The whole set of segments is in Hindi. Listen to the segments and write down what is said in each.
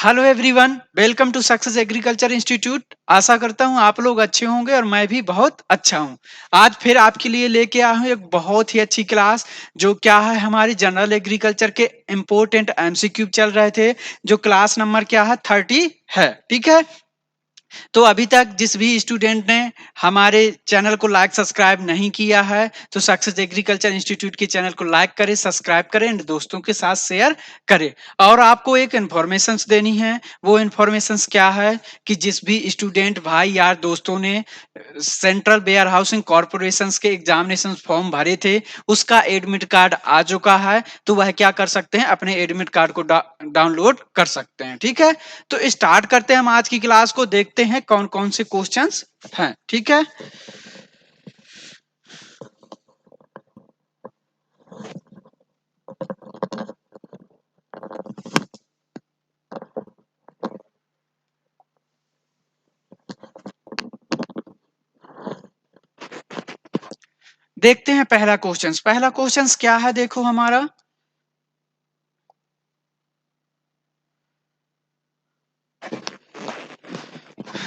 Hello everyone, welcome to Success Agriculture Institute. आशा करता हूं आप लोग अच्छे होंगे और मैं भी बहुत अच्छा हूं। आज फिर आपके लिए लेके आया हूं एक बहुत ही अच्छी क्लास, जो क्या है हमारी जनरल एग्रीकल्चर के इम्पोर्टेंट एमसीक्यू चल रहे थे। जो क्लास नंबर क्या है 30 है, ठीक है। तो अभी तक जिस भी स्टूडेंट ने हमारे चैनल को लाइक सब्सक्राइब नहीं किया है, तो सक्सेस एग्रीकल्चर इंस्टीट्यूट के चैनल को लाइक करें, सब्सक्राइब करें एंड दोस्तों के साथ शेयर करें। और आपको एक इन्फॉर्मेशन देनी है। वो इन्फॉर्मेशन क्या है कि जिस भी स्टूडेंट भाई यार दोस्तों ने सेंट्रल वेयर हाउसिंग कॉर्पोरेशन के एग्जामिनेशन फॉर्म भरे थे, उसका एडमिट कार्ड आ चुका है। तो वह क्या कर सकते हैं, अपने एडमिट कार्ड को डाउनलोड कर सकते हैं, ठीक है। तो स्टार्ट करते हैं हम आज की क्लास को, देखते हैं कौन कौन से क्वेश्चंस हैं, ठीक है। देखते हैं पहला क्वेश्चंस क्या है, देखो हमारा।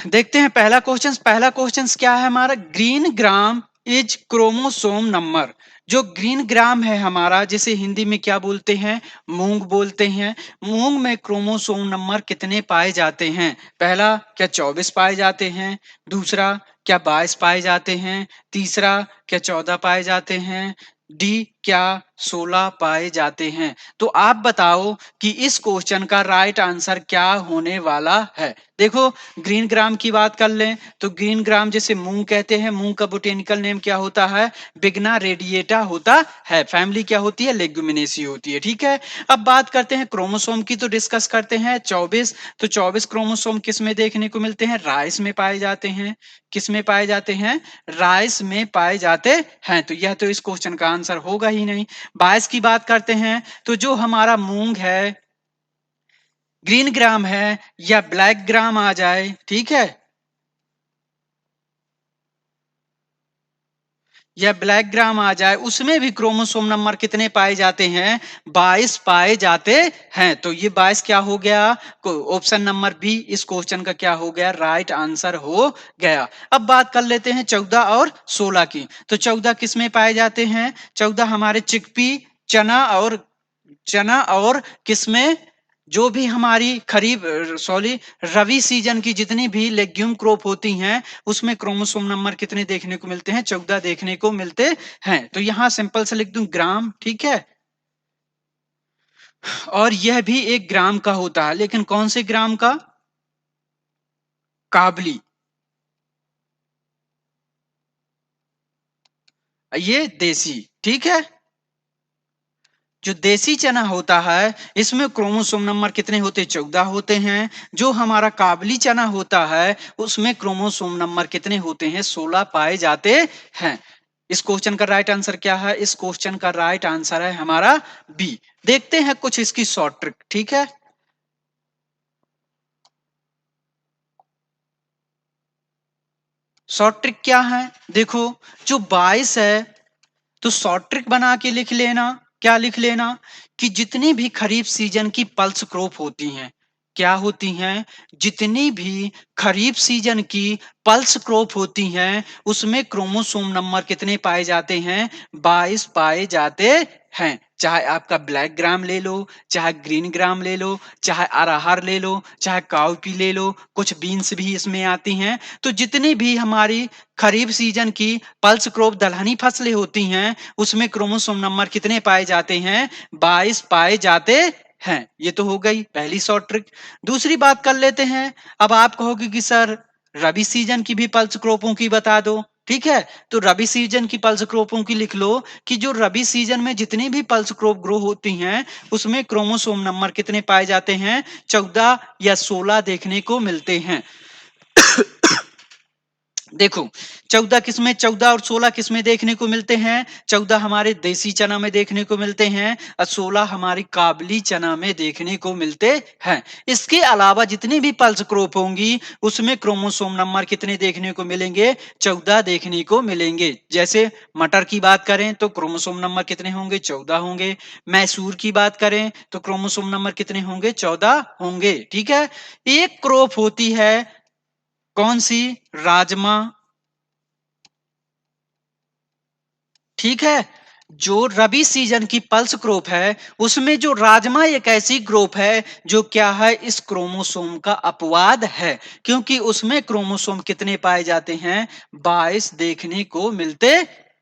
देखते हैं पहला क्वेश्चंस क्या है हमारा। Green gram is chromosome number. जो ग्रीन ग्राम है हमारा, जिसे हिंदी में क्या बोलते हैं, मूंग बोलते हैं। मूंग में क्रोमोसोम नंबर कितने पाए जाते हैं? पहला, क्या 24 पाए जाते हैं? दूसरा, क्या 22 पाए जाते हैं? तीसरा, क्या 14 पाए जाते हैं? डी, क्या 16 पाए जाते हैं? तो आप बताओ कि इस क्वेश्चन का राइट आंसर क्या होने वाला है। देखो, ग्रीन ग्राम की बात कर लें तो ग्रीन ग्राम जैसे मूंग कहते हैं, मूंग का बोटेनिकल नेम क्या होता है? बिग्ना रेडिएटा होता है। फैमिली क्या होती है? लेग्युमिनेसी होती है, ठीक है। अब बात करते हैं क्रोमोसोम की, तो डिस्कस करते हैं 24। तो 24 क्रोमोसोम किस में देखने को मिलते हैं? राइस में पाए जाते हैं। किस में पाए जाते हैं? राइस में पाए जाते हैं। तो यह तो इस क्वेश्चन का आंसर होगा ही नहीं। 22 की बात करते हैं तो जो हमारा मूंग है, ग्रीन ग्राम है या ब्लैक ग्राम आ जाए, ठीक है, या ब्लैक ग्राम आ जाए, उसमें भी क्रोमोसोम नंबर कितने पाए जाते हैं? 22 पाए जाते हैं। तो ये 22 क्या हो गया? ऑप्शन नंबर बी इस क्वेश्चन का क्या हो गया? राइट आंसर हो गया। अब बात कर लेते हैं 14 और 16 की। तो 14 किस में पाए जाते हैं? 14 हमारे चिकपी, चना और किसमें, जो भी हमारी खरीफ सॉरी रवि सीजन की जितनी भी लेग्यूम क्रॉप होती हैं, उसमें क्रोमोसोम नंबर कितने देखने को मिलते हैं? 14 देखने को मिलते हैं। तो यहां सिंपल से लिख दूं ग्राम, ठीक है। और यह भी एक ग्राम का होता है, लेकिन कौन से ग्राम का? काबली। ये देसी, ठीक है। जो देसी चना होता है, इसमें क्रोमोसोम नंबर कितने होते हैं? 14 होते हैं। जो हमारा काबली चना होता है, उसमें क्रोमोसोम नंबर कितने होते हैं? 16 पाए जाते हैं। इस क्वेश्चन का राइट आंसर क्या है? इस क्वेश्चन का राइट आंसर है हमारा बी। देखते हैं कुछ इसकी शॉर्ट ट्रिक, ठीक है। शॉर्ट ट्रिक क्या है? देखो, जो 22 है, तो शॉर्ट ट्रिक बना के लिख लेना। क्या लिख लेना? कि जितनी भी खरीफ सीजन की पल्स क्रॉप होती हैं, क्या होती हैं? जितनी भी खरीफ सीजन की पल्स क्रॉप होती हैं, उसमें क्रोमोसोम नंबर कितने पाए जाते हैं? 22 पाए जाते हैं। चाहे आपका ब्लैक ग्राम ले लो, चाहे ग्रीन ग्राम ले लो, चाहे अरहर ले लो, चाहे काउपी ले लो, कुछ बीन्स भी इसमें आती हैं। तो जितनी भी हमारी खरीफ सीजन की पल्स क्रॉप दलहनी फसलें होती हैं, उसमें क्रोमोसोम नंबर कितने पाए जाते हैं? 22 पाए जाते हैं। ये तो हो गई पहली शॉर्ट ट्रिक। दूसरी बात कर लेते हैं। अब आप कहोगे कि सर रबी सीजन की भी पल्स क्रॉपों की बता दो, ठीक है। तो रबी सीजन की पल्स क्रॉपों की लिख लो कि जो रबी सीजन में जितनी भी पल्स क्रॉप ग्रो होती हैं, उसमें क्रोमोसोम नंबर कितने पाए जाते हैं? 14 या 16 देखने को मिलते हैं। देखो 14 किस्में 14 और 16 किस्में देखने को मिलते हैं। 14 हमारे देसी चना में देखने को मिलते हैं और 16 हमारी काबली चना में देखने को मिलते हैं। इसके अलावा जितनी भी पल्स क्रॉप होंगी उसमें क्रोमोसोम नंबर कितने देखने को मिलेंगे? 14 देखने को मिलेंगे। जैसे मटर की बात करें तो क्रोमोसोम नंबर कितने होंगे? 14 होंगे। मैसूर की बात करें तो क्रोमोसोम नंबर कितने होंगे? 14 होंगे। ठीक है। एक क्रॉप होती है कौन सी? राजमा। ठीक है। जो रबी सीजन की पल्स क्रॉप है उसमें जो राजमा एक ऐसी क्रॉप है जो क्या है? इस क्रोमोसोम का अपवाद है, क्योंकि उसमें क्रोमोसोम कितने पाए जाते हैं? 22 देखने को मिलते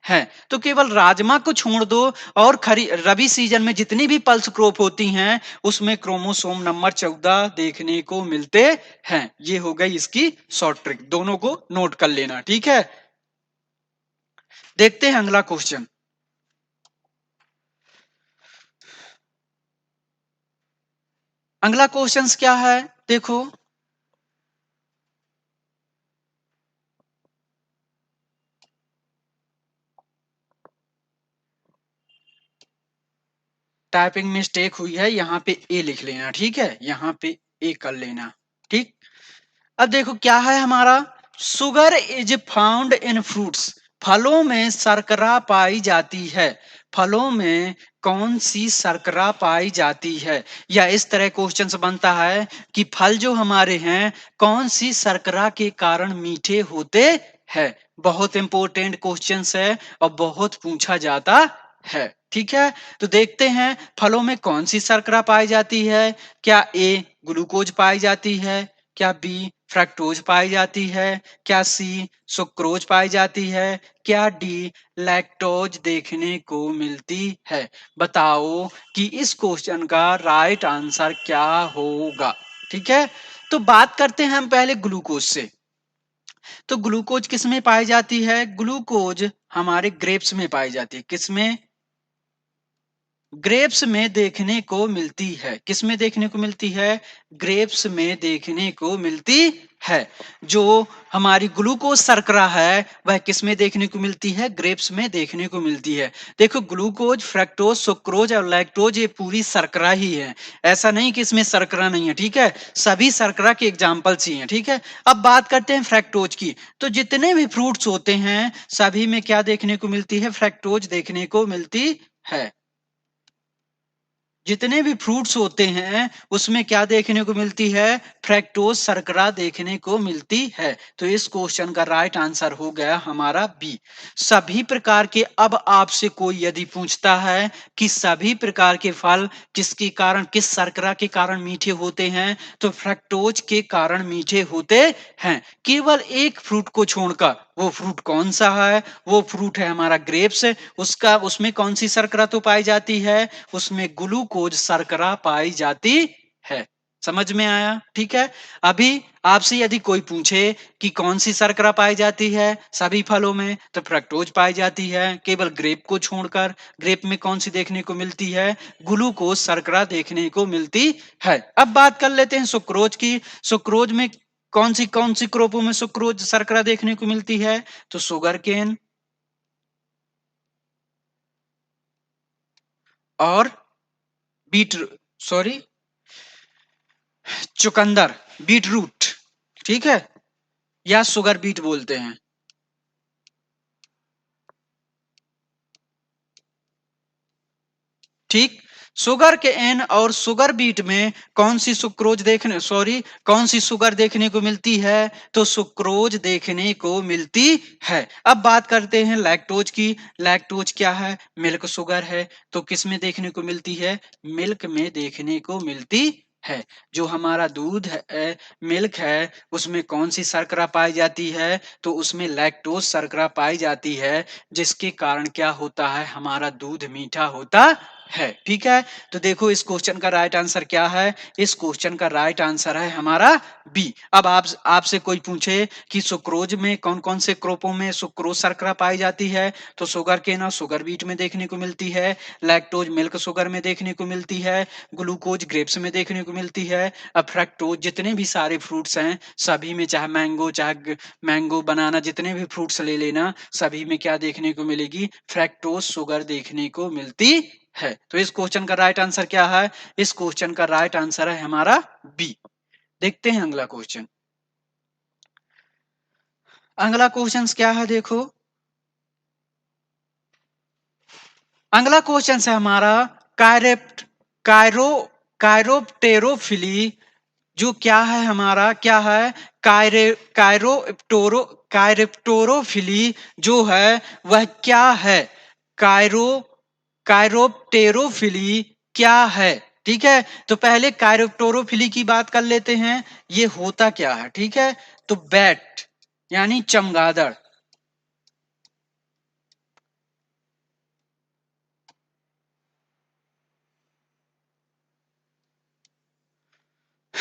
हैं। तो केवल राजमा को छोड़ दो और खरी रबी सीजन में जितनी भी पल्स क्रॉप होती हैं उसमें क्रोमोसोम नंबर 14 देखने को मिलते हैं। ये हो गई इसकी शॉर्ट ट्रिक, दोनों को नोट कर लेना। ठीक है। देखते हैं अगला क्वेश्चन। अगला क्वेश्चंस क्या है? देखो टाइपिंग मिस्टेक हुई है, यहाँ पे ए लिख लेना। ठीक है, यहाँ पे ए कर लेना। ठीक। अब देखो क्या है हमारा, sugar is found in fruits. फलों में शर्करा पाई जाती है। फलों में कौन सी शर्करा पाई जाती है? या इस तरह क्वेश्चन बनता है कि फल जो हमारे हैं कौन सी शर्करा के कारण मीठे होते हैं। बहुत इंपॉर्टेंट क्वेश्चन है और बहुत पूछा जाता है। ठीक है। तो देखते हैं फलों में कौन सी शर्करा पाई जाती है। क्या ए ग्लूकोज पाई जाती है? क्या बी फ्रक्टोज पाई जाती है? क्या सी सुक्रोज पाई जाती है? क्या डी लैक्टोज देखने को मिलती है? बताओ कि इस क्वेश्चन का राइट आंसर क्या होगा। ठीक है। तो बात करते हैं हम पहले ग्लूकोज से। तो ग्लूकोज किस में पाई जाती है? ग्लूकोज हमारे ग्रेप्स में पाई जाती है। किसमें? ग्रेप्स में देखने को मिलती है। किस में देखने को मिलती है? ग्रेप्स में देखने को मिलती है। जो हमारी ग्लूकोज शर्करा है वह किस में देखने को मिलती है? ग्रेप्स में देखने को मिलती है। देखो ग्लूकोज फ्रक्टोज सुक्रोज और लैक्टोज ये पूरी शर्करा ही है। ऐसा नहीं कि इसमें शर्करा नहीं है। ठीक है। सभी शर्करा के एग्जाम्पल्स ही हैं। ठीक है। अब बात करते हैं फ्रक्टोज की। तो जितने भी फ्रूट्स होते हैं सभी में क्या देखने को मिलती है? फ्रक्टोज देखने को मिलती है। जितने भी फ्रूट्स होते हैं उसमें क्या देखने को मिलती है? फ्रक्टोज शर्करा देखने को मिलती है। तो इस क्वेश्चन का राइट आंसर हो गया हमारा बी। सभी प्रकार के, अब आपसे कोई यदि पूछता है कि सभी प्रकार के फल किसके कारण, किस शर्करा के कारण मीठे होते हैं, तो फ्रक्टोज के कारण मीठे होते हैं। केवल एक फ्रूट को छोड़कर, वो फ्रूट कौन सा है? वो फ्रूट है हमारा ग्रेप्स। उसका उसमें कौन सी शर्करा तो पाई जाती है? उसमें ग्लूकोज शर्करा पाई जाती है। समझ में आया? ठीक है। अभी आपसे यदि कोई पूछे कि कौन सी शर्करा पाई जाती है सभी फलों में, तो फ्रक्टोज पाई जाती है। केवल ग्रेप को छोड़कर, ग्रेप में कौन सी देखने को मिलती है? ग्लूकोज शर्करा देखने को मिलती है। अब बात कर लेते हैं सुक्रोज की। सुक्रोज में कौन सी क्रोपों में सुक्रोज शर्करा देखने को मिलती है? तो शुगर केन और बीट, सॉरी, चुकंदर, बीट रूट। ठीक है। या शुगर बीट बोलते हैं। ठीक। शुगर के एन और शुगर बीट में कौन सी सुक्रोज देखने, सॉरी, कौन सी शुगर देखने को मिलती है? तो सुक्रोज देखने को मिलती है। अब बात करते हैं लैक्टोज की। लैक्टोज क्या है? मिल्क शुगर है। तो किस में देखने को मिलती है? मिल्क में देखने को मिलती है। जो हमारा दूध है, मिल्क है, उसमें कौन सी शर्करा पाई जाती है? तो उसमें लैक्टोज शर्करा पाई जाती है, जिसके कारण क्या होता है? हमारा दूध मीठा होता है, ठीक है? तो देखो इस क्वेश्चन का राइट आंसर क्या है? इस क्वेश्चन का राइट आंसर है हमारा बी। अब आप आपसे कोई पूछे कि सुक्रोज में कौन-कौन से क्रोपों में सुक्रोज शर्करा पाई जाती है? तो शुगर केन और शुगर बीट में देखने को मिलती है, लैक्टोज मिल्क शुगर में देखने को मिलती है, ग्लूकोज ग्रेप्स में देखने को मिलती है, फ्रक्टोज जितने भी सारे फ्रूट्स हैं, सभी में चाहे मैंगो चाहे मैंगो, बनाना जितने भी फ्रूट्स ले लेना, सभी में क्या देखने को मिलेगी? फ्रक्टोज शुगर देखने को मिलती है। तो इस क्वेश्चन का राइट आंसर क्या है? इस क्वेश्चन का राइट आंसर है हमारा बी। देखते हैं अगला क्वेश्चन। अगला क्वेश्चन क्या है देखो। अगला क्वेश्चन है हमारा कायरेप्ट कायरो कायरोप्टेरोफिली जो क्या है हमारा क्या है कायरे कायरोप्टोरो कायरेप्टोरोफिली जो है वह क्या है? कायरो कायरोप्टेरोफिली क्या है? ठीक है, तो पहले कायरोप्टोरोफिली की बात कर लेते हैं। ये होता क्या है? ठीक है, तो बैट यानी चमगादड़।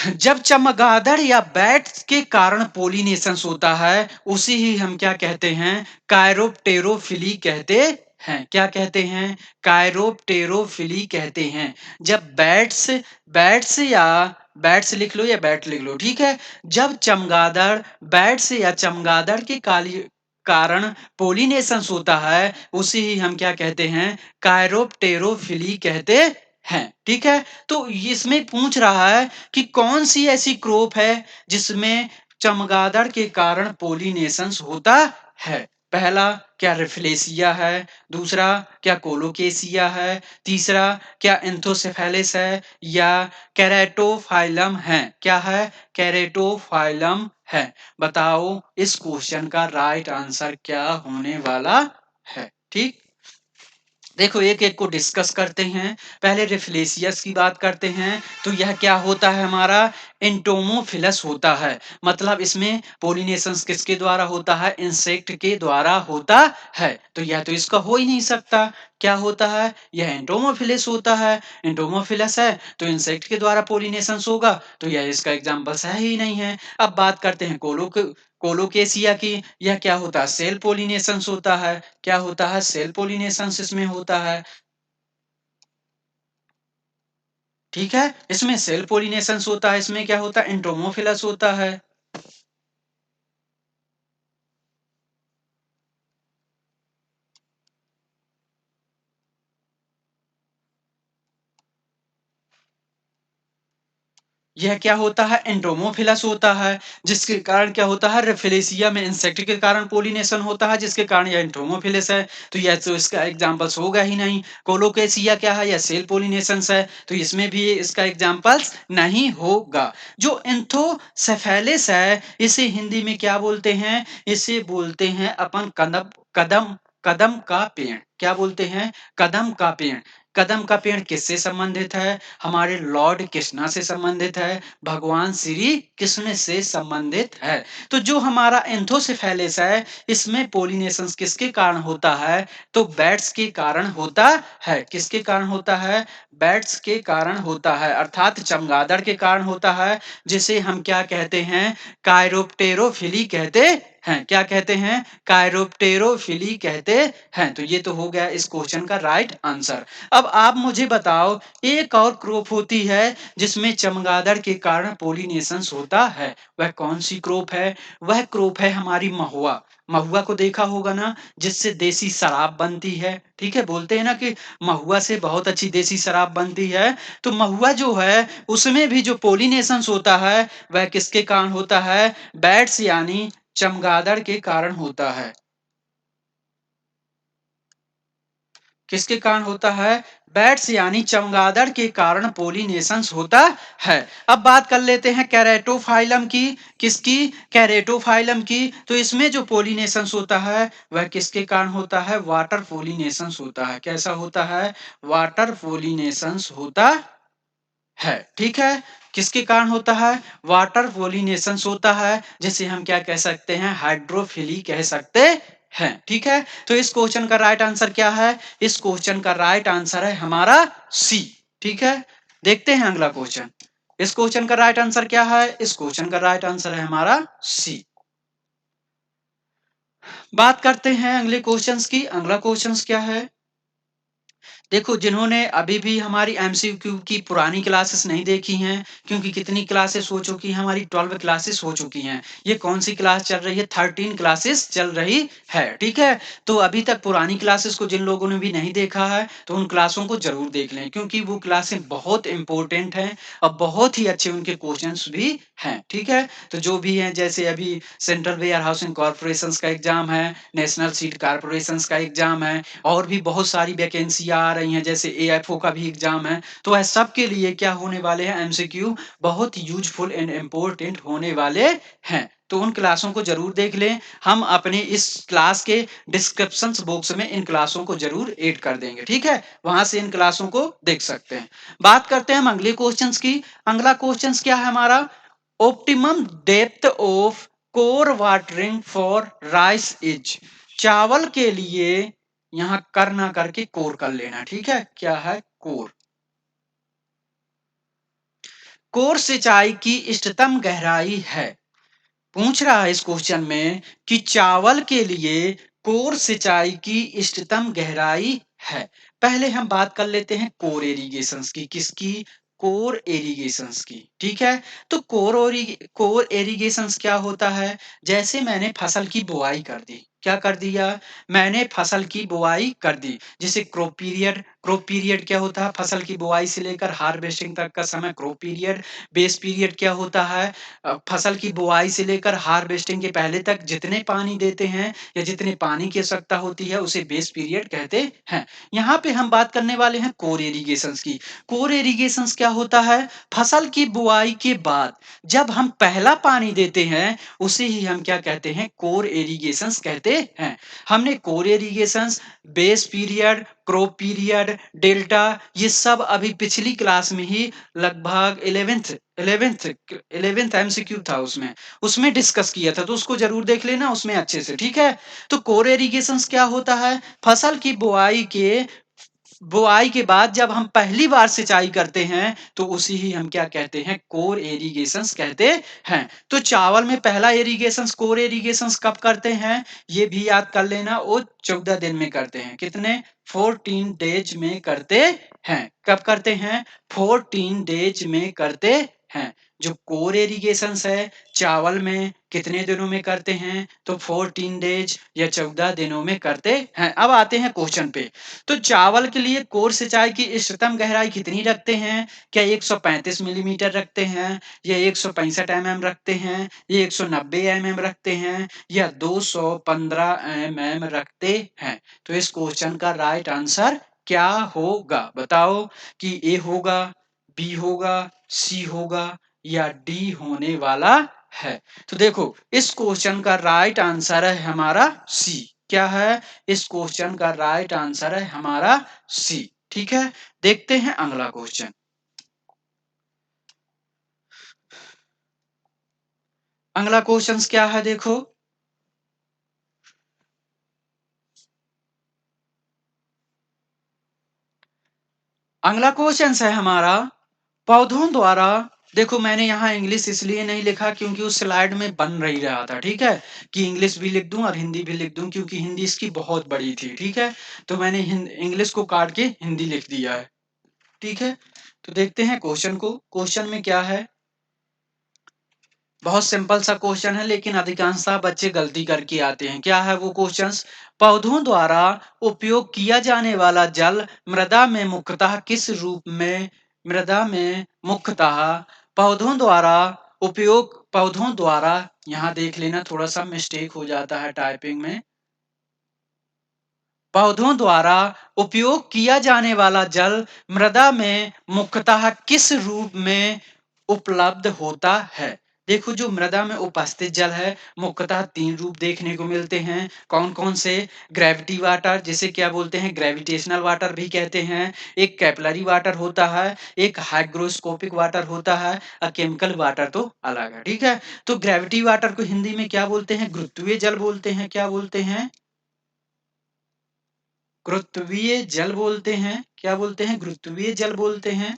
जब चमगादड़ या बैट के कारण पोलिनेशन होता है, उसे ही हम क्या कहते हैं? कायरोप्टेरोफिली कहते हैं। क्या कहते हैं? कायरोप्टेरोफिली कहते हैं। जब बैट्स बैट्स या बैट्स लिख लो या बैट लिख लो, ठीक है? जब चमगादड़ बैट्स या चमगादड़ के काली कारण पोलिनेशन होता है, उसे ही हम क्या कहते हैं? कायरोप्टेरोफिली कहते हैं। ठीक है? तो इसमें पूछ रहा है कि कौन सी ऐसी क्रॉप है जिसमें चमगादड़ के कारण पोलिनेशन होता है? पहला क्या रिफ्लेसिया है? दूसरा क्या कोलोकेसिया है? तीसरा क्या एंथोसेफेलिस है या केराटोफाइलम है? क्या है? केराटोफाइलम है। बताओ इस क्वेश्चन का राइट आंसर क्या होने वाला है? ठीक, देखो एक-एक को डिस्कस करते हैं। पहले रिफ्लेशियस की बात करते हैं, तो यह क्या होता है हमारा? एंटोमोफिलस होता है। मतलब इसमें पॉलिनेशंस किसके द्वारा होता है? इंसेक्ट के द्वारा होता है। तो यह तो इसका हो ही नहीं सकता। क्या होता है? यह एंटोमोफिलस होता है। एंटोमोफिलस है, तो इंसेक्ट के द्वारा पॉलिनेशंस होगा, तो यह इसका एग्जाम्पल्स है ही नहीं है। अब बात करते हैं कोलोकेसिया की। यह क्या होता है? सेल पॉलिनेशंस होता है। क्या होता है? सेल पॉलिनेशंस इसमें होता है। ठीक है? इसमें सेल पॉलिनेशंस होता है। इसमें क्या होता है? एंटोमोफिलस होता है। यह क्या होता है? एंडोमोफिलस होता है, जिसके कारण क्या होता है? रेफेलेसिया में इंसेक्ट के कारण पोलिनेशन होता है, जिसके कारण यह एंडोमोफिलस है। तो यह तो इसका एग्जाम्पल्स होगा ही नहीं। कोलोकेसिया क्या है? यह सेल पोलिनेशंस है, तो इसमें भी इसका एग्जाम्पल्स नहीं होगा। जो एंथोसेफेलिस है, इसे हिंदी में क्या बोलते हैं? इसे बोलते हैं अपन कदम कदम कदम का पेड़। क्या बोलते हैं? कदम का पेड़। कदम का पेड़ किससे संबंधित है? हमारे लॉर्ड कृष्णा से संबंधित है, भगवान श्री कृष्ण से संबंधित है। तो जो हमारा एंथोसेफेलिस है, इसमें पोलिनेशन किसके कारण होता है? तो बैट्स के कारण होता है। किसके कारण होता है? बैट्स के कारण होता है, अर्थात चमगादड़ के कारण होता है, जिसे हम क्या कहते हैं? कायरोप्टेरोफिली कहते हैं। क्या कहते हैं? कायरोप्टेरोफिली कहते हैं। तो ये तो हो गया इस क्वेश्चन का राइट आंसर। अब आप मुझे बताओ, एक और क्रॉप होती है जिसमें चमगादड़ के कारण पोलिनेशन होता है, वह कौन सी क्रॉप है? वह क्रॉप है हमारी महुआ। महुआ को देखा होगा ना, जिससे देसी शराब बनती है। ठीक है, बोलते हैं ना कि महुआ से बहुत अच्छी देसी शराब बनती है। तो महुआ जो है, उसमें भी जो पोलिनेशन होता है, वह किसके कारण होता है? बैट्स यानी चमगादड़ के कारण होता है। किसके कारण होता है? बैट्स यानी चमगादड़ के कारण पोलिनेशंस होता है। अब बात कर लेते हैं कैरेटोफाइलम की। किसकी? कैरेटोफाइलम की। तो इसमें जो पोलिनेशंस होता है, वह किसके कारण होता है? वाटर पोलिनेशंस होता है। कैसा होता है? वाटर पोलिनेशंस होता है। ठीक है, किसके कारण होता है? वाटर पोलिनेशंस होता है, जिसे हम क्या कह सकते हैं? हाइड्रोफिली कह सकते हैं, ठीक है? तो इस क्वेश्चन का राइट आंसर क्या है? इस क्वेश्चन का राइट आंसर है हमारा सी, ठीक है? देखते हैं अगला क्वेश्चन। इस क्वेश्चन का राइट आंसर क्या है? इस क्वेश्चन का राइट आंसर है हमारा सी। बात करते हैं अगले क्वेश्चंस की। अगला क्वेश्चंस क्या है? देखो, जिन्होंने अभी भी हमारी एमसीक्यू की पुरानी क्लासेस नहीं देखी हैं, क्योंकि कितनी क्लासेस हो चुकी हैं, हमारी 12 क्लासेस हो चुकी हैं। ये कौन-सी क्लास चल रही है? 13 क्लासेस चल रही है, ठीक है? तो अभी तक पुरानी क्लासेस को जिन लोगों ने भी नहीं देखा है, तो उन क्लासों को ज़रूर देख लें, क्योंकि वो क्लासें बहुत इम्पोर्टेंट हैं और बहुत ही अच्छे उनके क्वेश्चन्स भी हैं, ठीक है? तो जो भी हैं, जैसे अभी सेंट्रल वेयर हाउसिंग कॉर्पोरेशंस का एग्ज़ाम है, नेशनल सीड कॉर्पोरेशंस का एग्ज़ाम है और भी बहुत सारी वैकेंसियाँ आ रही हैं, जैसे एएफओ का भी एग्ज़ाम है। तो वह सबके लिए क्या होने वाले हैं? एमसीक्यू बहुत यूज़फुल एंड इम्पोर्टेंट होने वाले हैं। तो उन क्लासों को ज़रूर देख लें। हम अपने इस क्लास के डिस्क्रिप्शंस बॉक्स में इन क्लासों को ज़रूर ऐड कर देंगे, ठीक है? वहाँ से इन क्लासों को देख सकते हैं। बात करते हैं हम अगले क्वेश्चन्स की। अगला क्वेश्चन्स क्या है हमारा? Optimum depth of core watering for rice is. चावल के लिए यहां कर ना करके कोर कर लेना, ठीक है? क्या है कोर? कोर सिंचाई की इष्टतम गहराई है। पूछ रहा है इस क्वेश्चन में कि चावल के लिए कोर सिंचाई की इष्टतम गहराई है। पहले हम बात कर लेते हैं कोर इरिगेशंस की। किसकी? कोर इरिगेशंस की, ठीक है? तो कोर इरिगेशंस क्या होता है? जैसे मैंने फसल की बुआई कर दी। क्या कर दिया? मैंने फसल की बुआई कर दी। जैसे क्रॉप पीरियड क्या होता है? फसल की बुआई से लेकर हार्वेस्टिंग तक का समय क्रॉप पीरियड। बेस पीरियड क्या होता है? फसल की बुआई से लेकर हार्वेस्टिंग के पहले तक जितने पानी देते हैं या जितने पानी की आवश्यकता होती है, उसे बेस पीरियड कहते हैं। यहाँ पे हम बात करने वाले हैं कोर इरिगेशंस की। कोर इरिगेशंस क्या होता है? फसल की बुआई के बाद जब हम पहला पानी देते हैं, उसे ही हम क्या कहते हैं? कोर इरिगेशंस कहते हैं। हमने kor irrigations, base period, crop period, delta, ये सब अभी पिछली क्लास में ही लगभग 11th एमसीक्यू था उसमें, उसमें डिस्कस किया था, तो उसको ज़रूर देख लेना उसमें अच्छे से, ठीक है? तो कोर इरिगेशंस क्या होता है? फसल की बुआई के बाद जब हम पहली बार सिंचाई करते हैं, तो उसी ही हम क्या कहते हैं? कोर इरिगेशंस कहते हैं। तो चावल में पहला इरिगेशंस, कोर इरिगेशंस कब करते हैं? ये भी याद कर लेना, वो 14 दिन में करते हैं। कितने? 14 डेज में करते हैं। कब करते हैं? 14 डेज में करते हैं। जो कोर इरिगेशंस है, चावल में कितने दिनों में करते हैं? तो 14 डेज या 14 दिनों में करते हैं। अब आते हैं क्वेश्चन पे। तो चावल के लिए कोर सिंचाई की इष्टतम गहराई कितनी रखते हैं? क्या 135 मिलीमीटर रखते हैं, या 165 एमएम रखते हैं, या 190 एमएम रखते हैं, या 215 एमएम रखते हैं? तो इस क्वेश्चन का राइट आंसर क्या होगा? बताओ कि ए होगा, बी होगा, सी होगा या डी होने वाला है? तो देखो, इस क्वेश्चन का राइट आंसर है हमारा सी। क्या है? इस क्वेश्चन का राइट आंसर है हमारा सी, ठीक है? देखते हैं अगला क्वेश्चन। अगला क्वेश्चन क्या है? देखो, अगला क्वेश्चन है हमारा पौधों द्वारा। देखो, मैंने यहाँ इंग्लिश इसलिए नहीं लिखा क्योंकि उस स्लाइड में बन रही रहा था, ठीक है? कि इंग्लिश भी लिख दूं और हिंदी भी लिख दूं, क्योंकि हिंदी इसकी बहुत बड़ी थी, ठीक है? तो मैंने इंग्लिश को काट के हिंदी लिख दिया है, ठीक है? तो देखते हैं क्वेश्चन को। क्वेश्चन में क्या है? बहुत सिंपल सा क्वेश्चन है, लेकिन अधिकांशतः बच्चे गलती करके आते हैं। क्या है वो क्वेश्चंस? पौधों द्वारा उपयोग किया जाने वाला जल मृदा में मुख्यतः किस रूप में, मृदा में मुख्यतः पौधों द्वारा पौधों द्वारा, यहाँ देख लेना थोड़ा सा मिस्टेक हो जाता है टाइपिंग में। पौधों द्वारा उपयोग किया जाने वाला जल मृदा में मुख्यतः किस रूप में उपलब्ध होता है? देखो, जो मृदा में उपस्थित जल है, मुख्यतः 3 रूप देखने को मिलते हैं। कौन-कौन से? ग्रेविटी वाटर, जिसे क्या बोलते हैं? ग्रेविटेशनल वाटर भी कहते हैं। एक कैपिलरी वाटर होता है, एक हाइग्रोस्कोपिक वाटर होता है, केमिकल वाटर तो अलग है, ठीक है? तो ग्रेविटी वाटर को हिंदी में क्या बोलते हैं? गुरुत्वीय जल बोलते हैं। क्या बोलते हैं? गुरुत्वीय जल बोलते हैं। क्या बोलते हैं? गुरुत्वीय जल बोलते हैं।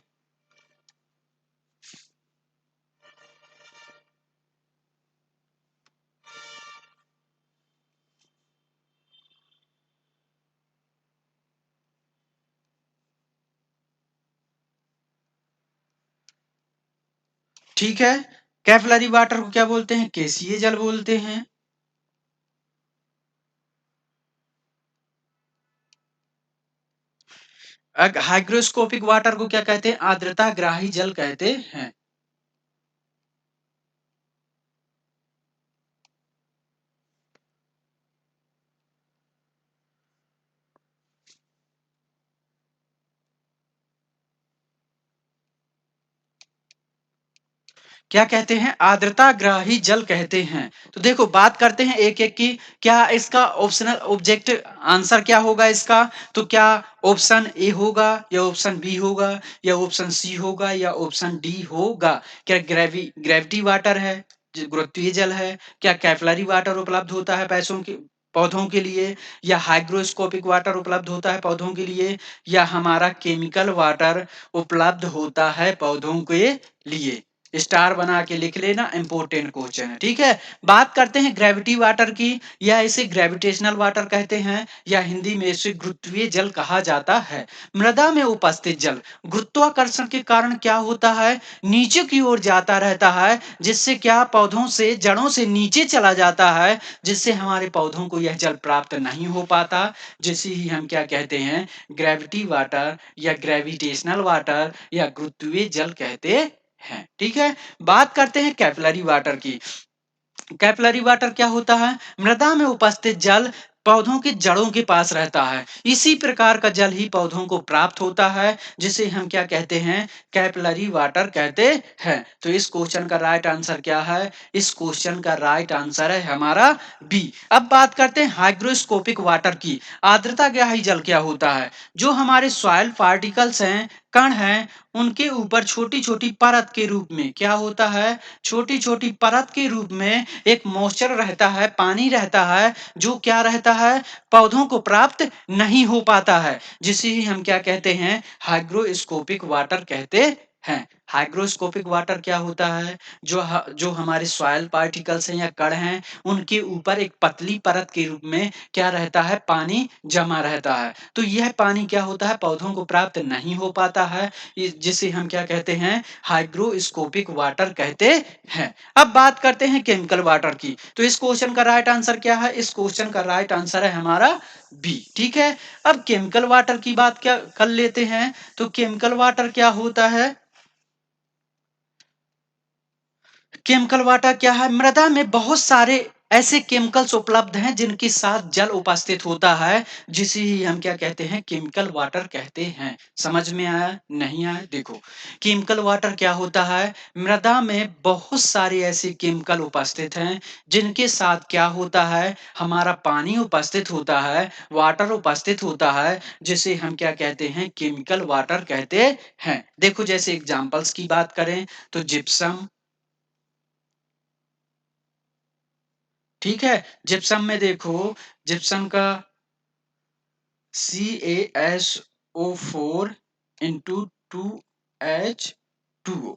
ठीक है। कैपिलरी वाटर को क्या बोलते हैं? केशिय जल बोलते हैं। हाइग्रोस्कोपिक वाटर को क्या कहते हैं? आर्द्रता ग्राही जल कहते हैं। क्या कहते हैं? आर्द्रता ग्राही जल कहते हैं। तो देखो बात करते हैं एक-एक की। क्या इसका ऑप्शनल ऑब्जेक्ट आंसर क्या होगा इसका? तो क्या ऑप्शन ए होगा या ऑप्शन बी होगा या ऑप्शन सी होगा या ऑप्शन डी होगा? क्या ग्रेविटी वाटर है, गुरुत्वीय जल है? क्या कैपिलरी वाटर उपलब्ध होता है पैसों के पौधों के लिए, या हाइग्रोस्कोपिक वाटर उपलब्ध होता है पौधों के लिए, या हमारा केमिकल वाटर उपलब्ध होता है पौधों के लिए? स्टार बना के लिख लेना, इंपॉर्टेंट क्वेश्चन है। ठीक है। बात करते हैं ग्रेविटी वाटर की, या इसे ग्रेविटेशनल वाटर कहते हैं, या हिंदी में इसे गुरुत्वीय जल कहा जाता है। मृदा में उपस्थित जल गुरुत्वाकर्षण के कारण क्या होता है? नीचे की ओर जाता रहता है, जिससे क्या पौधों से जड़ों से नीचे चला जाता है, जिससे हमारे पौधों को यह जल प्राप्त नहीं हो पाता। जिसे ही हम क्या कहते हैं? ग्रेविटी वाटर या ग्रेविटेशनल वाटर या गुरुत्वीय जल कहते हैं। ठीक है। बात करते हैं कैपिलरी वाटर की। कैपिलरी वाटर क्या होता है? मृदा में उपस्थित जल पौधों की जड़ों के पास रहता है। इसी प्रकार का जल ही पौधों को प्राप्त होता है, जिसे हम क्या कहते हैं? कैपिलरी वाटर कहते हैं। तो इस क्वेश्चन का राइट आंसर क्या है? इस क्वेश्चन का राइट आंसर है हमारा बी। अब बात करते हैं हाइग्रोस्कोपिक वाटर की। आर्द्रता ग्राही जल क्या होता है? जो हमारे सॉइल पार्टिकल्स हैं, कण हैं, उनके ऊपर छोटी-छोटी परत के रूप में क्या होता है? छोटी-छोटी परत के रूप में एक मॉइस्चर रहता है, पानी रहता है, जो क्या रहता है? पौधों को प्राप्त नहीं हो पाता है, जिसे ही हम क्या कहते हैं? हाइग्रोस्कोपिक वाटर कहते हैं। हाइग्रोस्कोपिक वाटर क्या होता है? जो हमारे सॉइल पार्टिकल्स हैं या कण हैं, उनके ऊपर एक पतली परत के रूप में क्या रहता है? पानी जमा रहता है। तो यह पानी क्या होता है? पौधों को प्राप्त नहीं हो पाता है, जिसे हम क्या कहते हैं? हाइग्रोस्कोपिक वाटर कहते हैं। अब बात करते हैं केमिकल वाटर की। तो इस क्वेश्चन का राइट आंसर क्या है? इस क्वेश्चन का राइट आंसर है हमारा बी। ठीक है। अब केमिकल वाटर की बात क्या कर लेते हैं। तो केमिकल वाटर क्या होता है? केमिकल वाटर क्या है? मृदा में बहुत सारे ऐसे केमिकल्स उपलब्ध हैं जिनके साथ जल उपस्थित होता है, जिसे ही हम क्या कहते हैं? केमिकल वाटर कहते हैं। समझ में आया? नहीं आया? देखो, केमिकल वाटर क्या होता है? मृदा में बहुत सारे ऐसे केमिकल उपस्थित हैं, जिनके साथ क्या होता है? हमारा पानी उपस्थित होता है, वाटर उपस्थित होता है, जिसे हम क्या कहते हैं? केमिकल वाटर कहते हैं। देखो जैसे एग्जांपल्स की बात करें तो जिप्सम, ठीक है? जिप्सम में देखो, जिप्सम का CaSO4 इंटू 2H2O,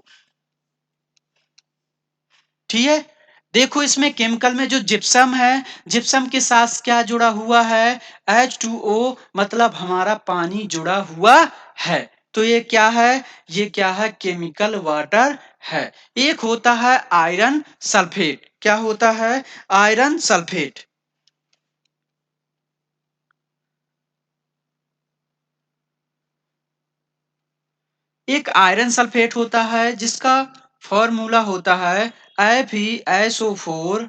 ठीक है? देखो इसमें केमिकल में जो जिप्सम है, जिप्सम के साथ क्या जुड़ा हुआ है? H2O, मतलब हमारा पानी जुड़ा हुआ है। तो ये क्या है? ये क्या है? केमिकल वाटर है। एक होता है आयरन सल्फेट। क्या होता है? Iron sulphate. एक आयरन सल्फेट होता है जिसका फॉर्मूला होता है FeSO4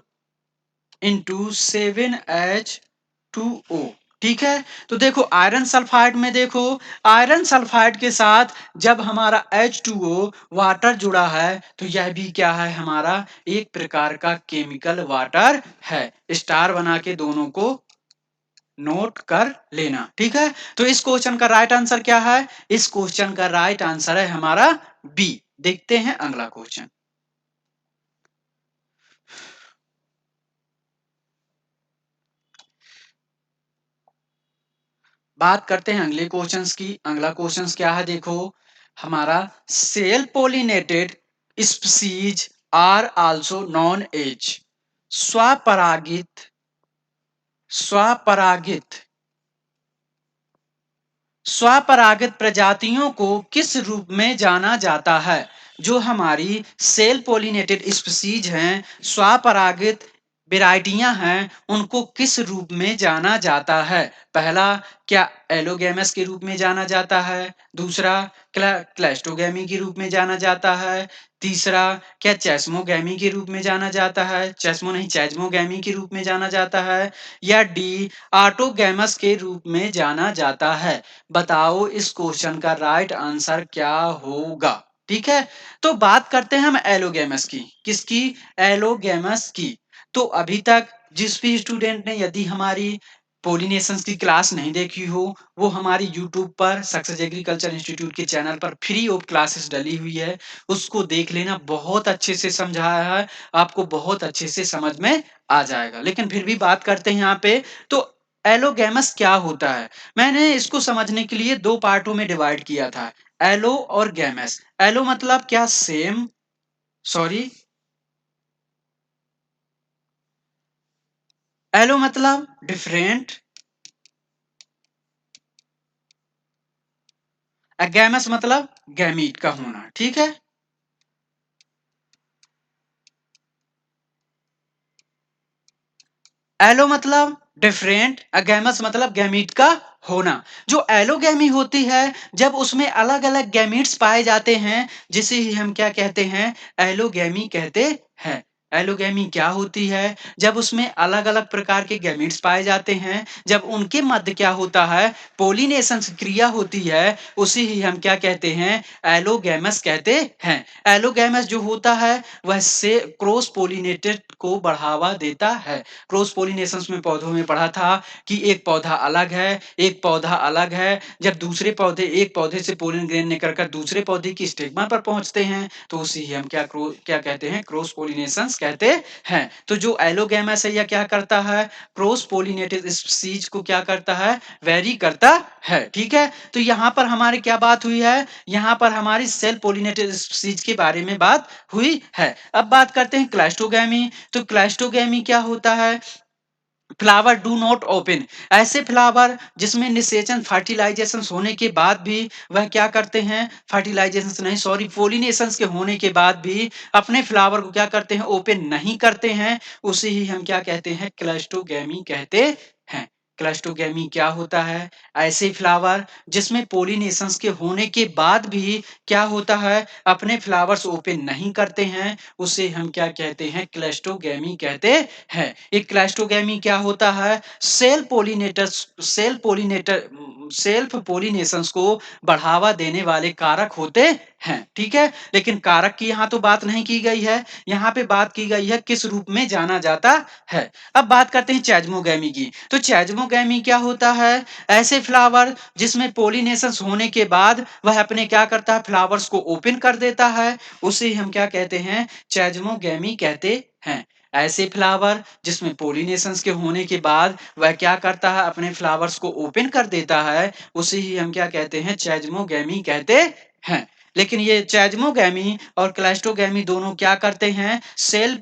इंटू 7H2O। ठीक है। तो देखो आयरन सल्फाइड में देखो, आयरन सल्फाइड के साथ जब हमारा H2O वाटर जुड़ा है, तो यह भी क्या है? हमारा एक प्रकार का केमिकल वाटर है। स्टार बना के दोनों को नोट कर लेना। ठीक है। तो इस क्वेश्चन का राइट आंसर क्या है? इस क्वेश्चन का राइट आंसर है हमारा बी। देखते हैं अगला क्वेश्चन। बात करते हैं अगले क्वेश्चंस की। अगला क्वेश्चंस क्या है देखो हमारा, self pollinated species are also known as, स्वपरागित स्वपरागित स्वपरागित प्रजातियों को किस रूप में जाना जाता है? जो हमारी सेल्फ पोलिनेटेड स्पीसीज हैं, स्वपरागित वेराइटियां हैं, उनको किस रूप में जाना जाता है? पहला, क्या एलोगेमस के रूप में जाना जाता है? दूसरा, क्लैस्टोगैमी के रूप में जाना जाता है? तीसरा, क्या चेस्मोगैमी के रूप में जाना जाता है? चेस्मो नहीं, चेस्मोगैमी के रूप में जाना जाता है? या डी, ऑटोगैमस के रूप में जाना जाता है? बताओ इस क्वेश्चन का राइट आंसर क्या होगा? ठीक है, तो बात करते हैं हम एलोगेमस की। किसकी? एलोगेमस की। तो अभी तक जिस भी स्टूडेंट ने यदि हमारी पोलिनेशंस की क्लास नहीं देखी हो, वो हमारी यूट्यूब पर सक्सेस एग्रीकल्चर इंस्टीट्यूट के चैनल पर फ्री ऑफ क्लासेस डली हुई है, उसको देख लेना। बहुत अच्छे से समझाया है, आपको बहुत अच्छे से समझ में आ जाएगा। लेकिन फिर भी बात करते हैं यहाँ पे, तो एलोगेमस क्या होता है? मैंने इसको समझने के लिए दो पार्टों में डिवाइड किया था, एलो और गैमस। एलो मतलब क्या? सेम, सॉरी, एलो मतलब डिफरेंट, गैमस मतलब गैमीट का होना। ठीक है, एलो मतलब डिफरेंट, गैमस मतलब गैमीट का होना। जो एलोगैमी होती है, जब उसमें अलग अलग गैमीट्स पाए जाते हैं, जिसे ही हम क्या कहते हैं? एलोगैमी कहते हैं। एलोगैमी क्या होती है? जब उसमें अलग अलग प्रकार के गैमीट्स पाए जाते हैं, जब उनके मध्य क्या होता है? पोलिनेशन क्रिया होती है, उसे ही हम क्या कहते हैं? एलोगैमस कहते हैं। एलोगैमस जो होता है, वह से क्रॉस पोलिनेटेड को बढ़ावा देता है। क्रॉस पोलिनेशन में पौधों में पढ़ा था कि एक पौधा अलग है, एक पौधा अलग है। जब दूसरे पौधे एक पौधे से पोलन ग्रेन निकल कर दूसरे पौधे की स्टिग्मा पर पहुंचते हैं, तो उसे ही हम क्या कहते हैं? क्रॉस पोलिनेशन कहते हैं। तो जो एलोगैमस है, यह क्या करता है? क्रॉस पोलिनेटेड स्पीसीज को क्या करता है? वेरी करता है। ठीक है, तो यहाँ पर हमारी क्या बात हुई है? यहाँ पर हमारी सेल्फ पोलिनेटेड स्पीसीज के बारे में बात हुई है। अब बात करते हैं क्लैस्टोगैमी। तो क्लैस्टोगैमी क्या होता है? फ्लावर डू नॉट ओपन, ऐसे फ्लावर जिसमें निषेचन फर्टिलाइजेशन होने के बाद भी वह क्या करते हैं? फर्टिलाइजेशन नहीं, सॉरी, पोलिनेशन के होने के बाद भी अपने फ्लावर को क्या करते हैं? ओपन नहीं करते हैं। उसे ही हम क्या कहते हैं? क्लस्टोगैमी कहते हैं। क्लस्टोगैमी क्या होता है? ऐसे फ्लावर जिसमें पोलिनेशन के होने के बाद भी क्या होता है? अपने फ्लावर्स ओपन नहीं करते हैं, उसे हम क्या कहते हैं? क्लस्टोगैमी कहते है। एक क्लैस्टोगैमी क्या होता है? सेल्फ पोलिनेशंस को बढ़ावा देने वाले कारक होते हैं। ठीक है, लेकिन कारक की यहाँ तो बात नहीं की गई है, यहाँ पे बात की गई है किस रूप में जाना जाता है। अब बात करते हैं चैजमोगैमी की। तो चैजमोगैमी क्या होता है? ऐसे फ्लावर जिसमें पोलिनेशन होने के बाद वह अपने क्या करता है? फ्लावर्स को ओपन कर देता है, उसे हम क्या कहते हैं? चैजमोगैमी कहते हैं। ऐसे फ्लावर जिसमें पोलिनेशंस के होने के बाद वह क्या करता है? अपने फ्लावर्स को ओपन कर देता है, उसे ही हम क्या कहते हैं? चैजमोगैमी कहते हैं। लेकिन ये चैजमोगैमी और क्लैस्टोगैमी दोनों क्या करते हैं? सेल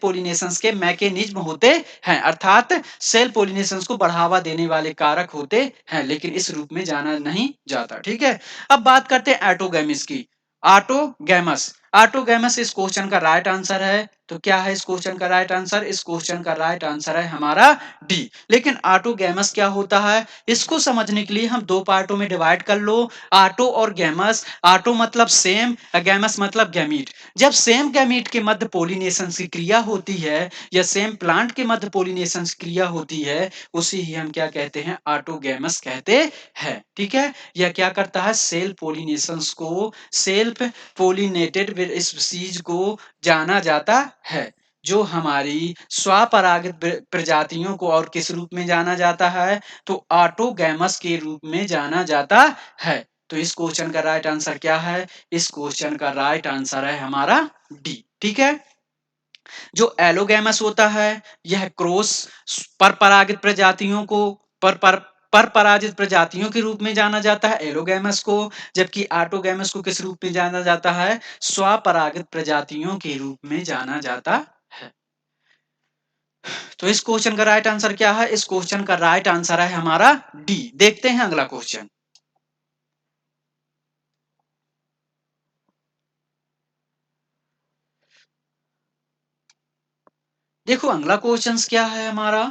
पोलिनेशंस के मैकेनिज्म होते हैं, अर्थात सेल पोलिनेशंस को बढ़ावा देने वाले कारक होते हैं, लेकिन इस रूप में जाना नहीं जाता। ठीक है, अब बात करते हैं एटोगैमिस की। ऑटोगैमस, ऑटोगैमस इस क्वेश्चन का राइट आंसर है। तो क्या है इस क्वेश्चन का राइट आंसर? इस क्वेश्चन का राइट आंसर है हमारा डी। लेकिन ऑटोगैमस क्या होता है, इसको समझने के लिए हम दो पार्टों में डिवाइड कर लो, ऑटो और गैमस। ऑटो मतलब सेम, गैमस मतलब गैमीट। जब सेम गैमीट के मध्य पोलिनेशन की क्रिया होती है, या सेम प्लांट के मध्य पोलिनेशन की क्रिया होती है, उसे ही हम क्या कहते हैं? ऑटोगैमस कहते हैं। ठीक है, यह क्या करता है? सेल्फ पोलिनेटेड स्पीसीज को जाना जाता है। जो हमारी स्वपरागित प्रजातियों को और किस रूप में जाना जाता है? तो ऑटोगैमस के रूप में जाना जाता है। तो इस क्वेश्चन का राइट आंसर क्या है? इस क्वेश्चन का राइट आंसर है हमारा डी। ठीक है, जो एलोगैमस होता है, यह क्रॉस पर परागित प्रजातियों को पर परपराजित प्रजातियों के रूप में जाना जाता है एलोगैमस को, जबकि ऑटोगैमस को किस रूप में जाना जाता है? स्वपरागित प्रजातियों के रूप में जाना जाता है। तो इस क्वेश्चन का राइट आंसर क्या है? इस क्वेश्चन का राइट आंसर है हमारा डी। देखते हैं अगला क्वेश्चन। देखो अगला क्वेश्चन क्या है हमारा?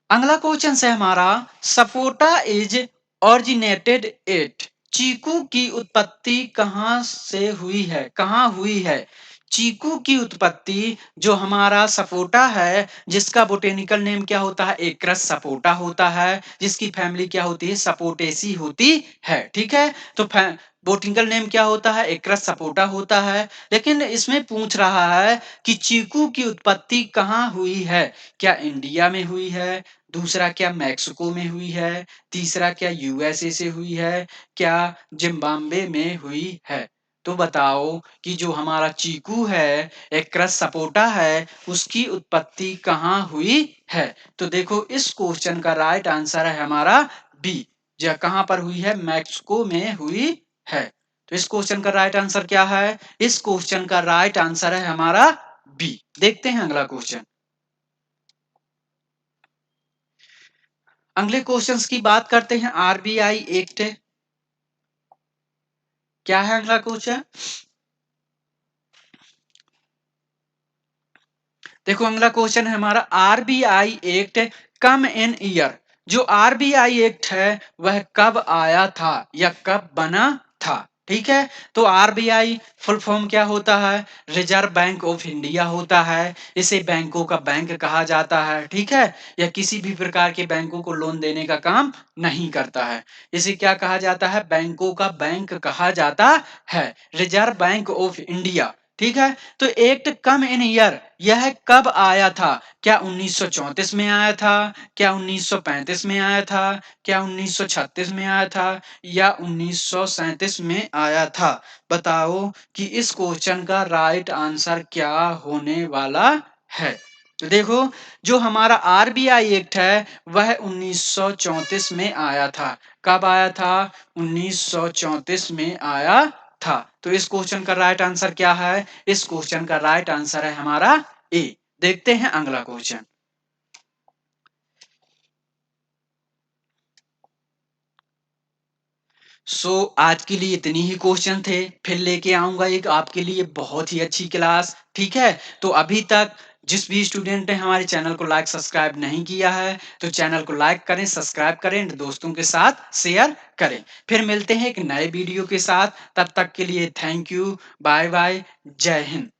अगला क्वेश्चन है हमारा, सपोटा इज ऑरिजिनेटेड एट। चीकू की उत्पत्ति कहां से हुई है? कहां हुई है? चीकू की उत्पत्ति जो हमारा सपोटा है, जिसका बोटेनिकल नेम क्या होता है? एक्रस सपोटा होता है, जिसकी फैमिली क्या होती है? सपोटेसी होती है। ठीक है, तो बोटेनिकल नेम क्या होता है? एक्रस सपोटा होता है। लेकिन इसमें पूछ रहा है कि चीकू की उत्पत्ति कहां हुई है? क्या इंडिया में हुई है? दूसरा क्या मैक्सिको में हुई है? तीसरा क्या यूएसए से हुई है? क्या जिम्बाब्वे में हुई है? तो बताओ कि जो हमारा चीकू है, एक्रस सपोटा है, उसकी उत्पत्ति कहाँ हुई है? तो देखो इस क्वेश्चन का राइट आंसर है हमारा बी। यह कहां पर हुई है? मैक्सिको में हुई है। तो इस क्वेश्चन का राइट आंसर क्या है? इस क्वेश्चन का राइट आंसर है हमारा बी। देखते हैं अगला क्वेश्चन। अगले क्वेश्चंस की बात करते हैं। आरबीआई एक्ट क्या है? अगला क्वेश्चन देखो, अगला क्वेश्चन है हमारा, आरबीआई एक्ट कम इन ईयर। जो आरबीआई एक्ट है वह कब आया था या कब बना था? ठीक है, तो आरबीआई फुल फॉर्म क्या होता है? रिजर्व बैंक ऑफ इंडिया होता है। इसे बैंकों का बैंक कहा जाता है। ठीक है, यह किसी भी प्रकार के बैंकों को लोन देने का काम नहीं करता है। इसे क्या कहा जाता है? बैंकों का बैंक कहा जाता है, रिजर्व बैंक ऑफ इंडिया। ठीक है, तो एक्ट कम इन ईयर यह कब आया था? क्या 1934 में आया था? क्या 1935 में आया था? क्या 1936 में आया था? या 1937 में आया था? बताओ कि इस क्वेश्चन का राइट आंसर क्या होने वाला है? तो देखो, जो हमारा आरबीआई एक्ट है वह 1934 में आया था। कब आया था? 1934 में आया था। तो इस क्वेश्चन का राइट आंसर क्या है? इस क्वेश्चन का राइट आंसर है हमारा ए। देखते हैं अगला क्वेश्चन। आज के लिए इतनी ही क्वेश्चन थे। फिर लेके आऊंगा एक आपके लिए बहुत ही अच्छी क्लास। ठीक है, तो अभी तक जिस भी स्टूडेंट ने हमारे चैनल को लाइक सब्सक्राइब नहीं किया है, तो चैनल को लाइक करें, सब्सक्राइब करें, दोस्तों के साथ शेयर करें। फिर मिलते हैं एक नए वीडियो के साथ। तब तक के लिए थैंक यू, बाय बाय, जय हिंद।